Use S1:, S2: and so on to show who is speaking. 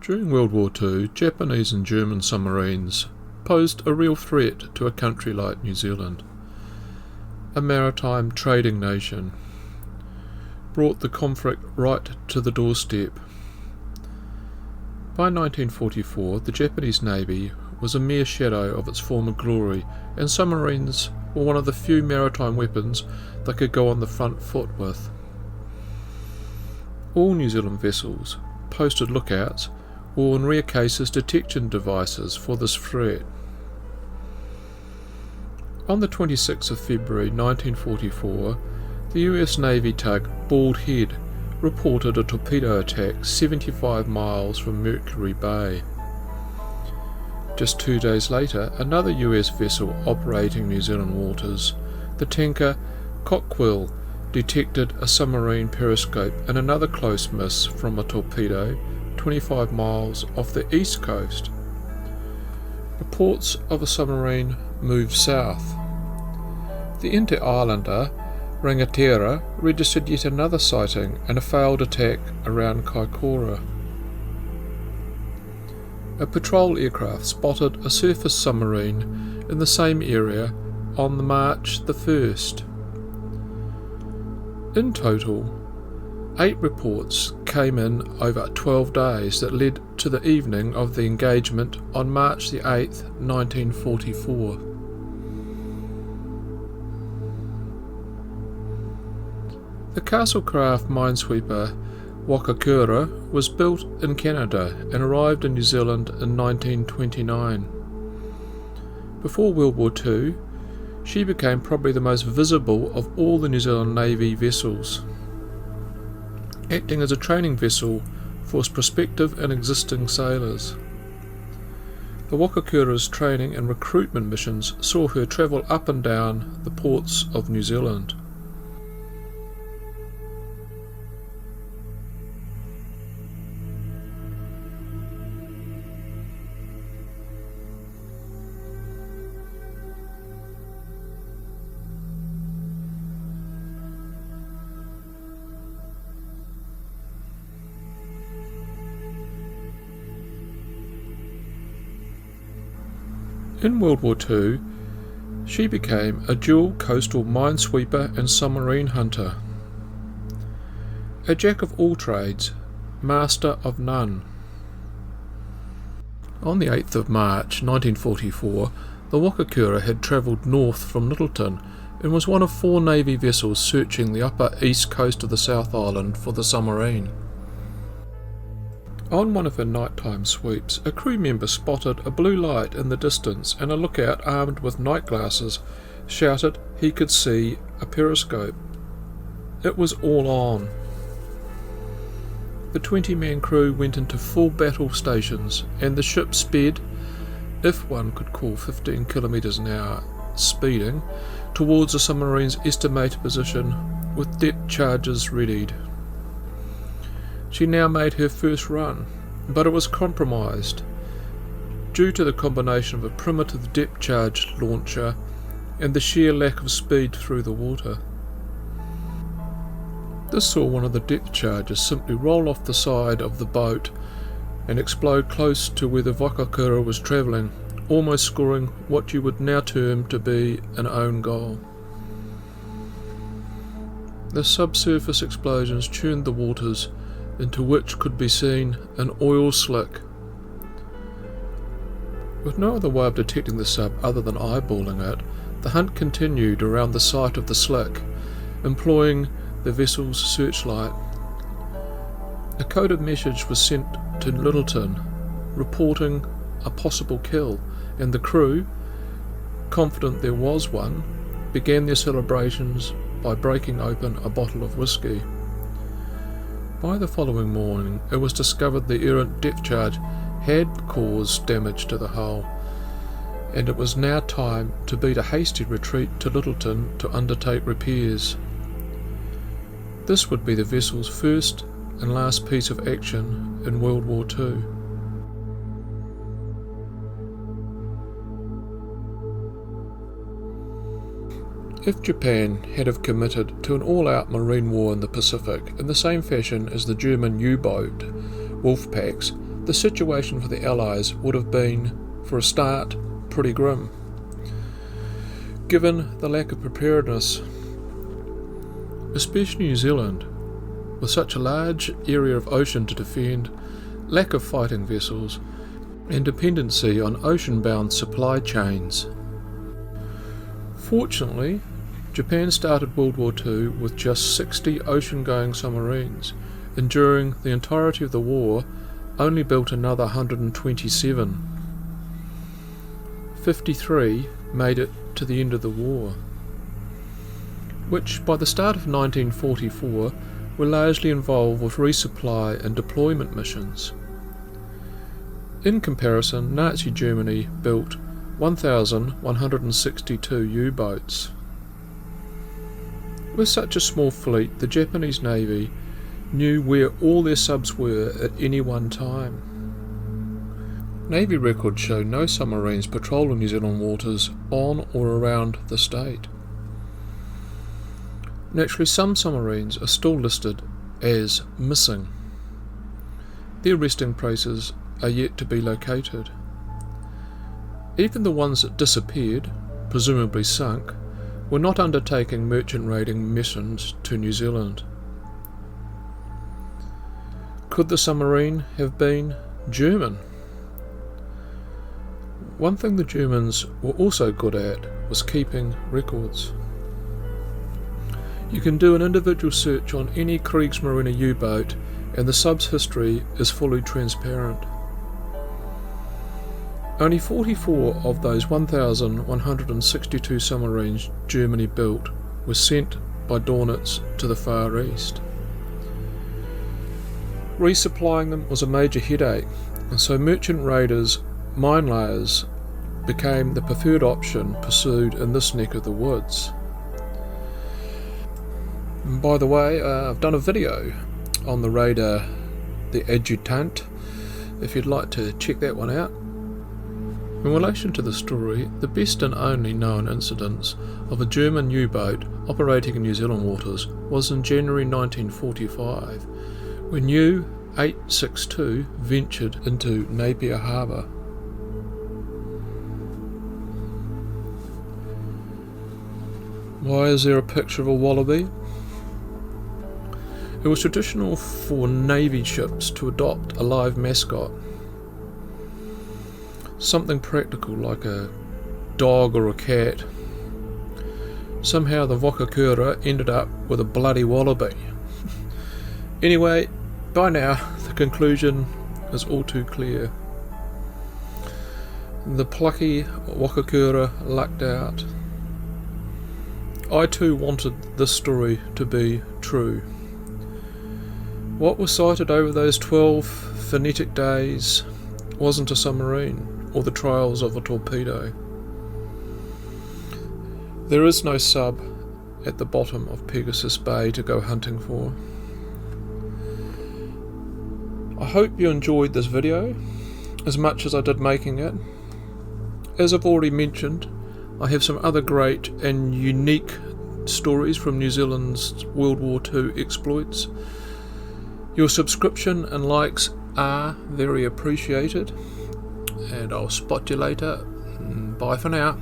S1: During World War II, Japanese and German submarines posed a real threat to a country like New Zealand. A maritime trading nation brought the conflict right to the doorstep. By 1944, the Japanese Navy was a mere shadow of its former glory, and submarines were one of the few maritime weapons they could go on the front foot with. All New Zealand vessels posted lookouts or in rare cases detection devices for this threat. On the 26th of February 1944, the US Navy tug Bald Head reported a torpedo attack 75 miles from Mercury Bay. Just 2 days later, another US vessel operating New Zealand waters, the tanker Cockquill, detected a submarine periscope and another close miss from a torpedo 25 miles off the east coast. Reports of a submarine moved south. The inter-islander Rangatira registered yet another sighting and a failed attack around Kaikoura. A patrol aircraft spotted a surface submarine in the same area on March the 1st. In total, 8 reports came in over 12 days that led to the evening of the engagement on March the 8th, 1944. The Castlecraft minesweeper Wakakura was built in Canada and arrived in New Zealand in 1929. Before World War II, she became probably the most visible of all the New Zealand Navy vessels, acting as a training vessel for prospective and existing sailors. The Wakakura's training and recruitment missions saw her travel up and down the ports of New Zealand. In World War II, she became a dual coastal minesweeper and submarine hunter. A jack of all trades, master of none. On the 8th of March 1944, the Wakakura had travelled north from Lyttelton and was one of 4 Navy vessels searching the upper east coast of the South Island for the submarine. On one of her nighttime sweeps, a crew member spotted a blue light in the distance, and a lookout armed with night glasses shouted he could see a periscope. It was all on. The 20-man crew went into full battle stations, and the ship sped, if one could call 15 kilometres an hour speeding, towards the submarine's estimated position with depth charges readied. She now made her first run, but it was compromised due to the combination of a primitive depth charge launcher and the sheer lack of speed through the water. This saw one of the depth charges simply roll off the side of the boat and explode close to where the Wakakura was travelling, almost scoring what you would now term to be an own goal. The subsurface explosions churned the waters, into which could be seen an oil slick. With no other way of detecting the sub other than eyeballing it, the hunt continued around the site of the slick, employing the vessel's searchlight. A coded message was sent to Lyttelton reporting a possible kill, and the crew, confident there was one, began their celebrations by breaking open a bottle of whiskey. By the following morning, it was discovered the errant depth charge had caused damage to the hull, and it was now time to beat a hasty retreat to Lyttelton to undertake repairs. This would be the vessel's first and last piece of action in World War II. If Japan had have committed to an all-out marine war in the Pacific in the same fashion as the German U-boat wolf packs, the situation for the Allies would have been, for a start, pretty grim. Given the lack of preparedness, especially New Zealand, with such a large area of ocean to defend, lack of fighting vessels, and dependency on ocean-bound supply chains. Fortunately, Japan started World War II with just 60 ocean-going submarines, and during the entirety of the war only built another 127. 53 made it to the end of the war, which by the start of 1944 were largely involved with resupply and deployment missions. In comparison, Nazi Germany built 1,162 U-boats. With such a small fleet, the Japanese Navy knew where all their subs were at any one time. Navy records show no submarines patrolling New Zealand waters on or around the state. Naturally, some submarines are still listed as missing. Their resting places are yet to be located. Even the ones that disappeared, presumably sunk, were not undertaking merchant raiding missions to New Zealand. Could the submarine have been German? One thing the Germans were also good at was keeping records. You can do an individual search on any Kriegsmarine U-boat and the sub's history is fully transparent. Only 44 of those 1,162 submarines Germany built were sent by Dornitz to the Far East. Resupplying them was a major headache, and so merchant raiders, mine layers, became the preferred option pursued in this neck of the woods. And by the way, I've done a video on the raider, the Adjutant, if you'd like to check that one out. In relation to the story, the best and only known incidence of a German U-boat operating in New Zealand waters was in January 1945, when U-862 ventured into Napier Harbour. Why is there a picture of a wallaby? It was traditional for Navy ships to adopt a live mascot. Something practical like a dog or a cat. Somehow the Wakakura ended up with a bloody wallaby. Anyway, by now the conclusion is all too clear. The plucky Wakakura lucked out. I too wanted this story to be true. What was sighted over those 12 phonetic days wasn't a submarine or the trials of a torpedo. There is no sub at the bottom of Pegasus Bay to go hunting for. I hope you enjoyed this video as much as I did making it. As I've already mentioned, I have some other great and unique stories from New Zealand's World War II exploits. Your subscription and likes are very appreciated, and I'll spot you later. Bye for now.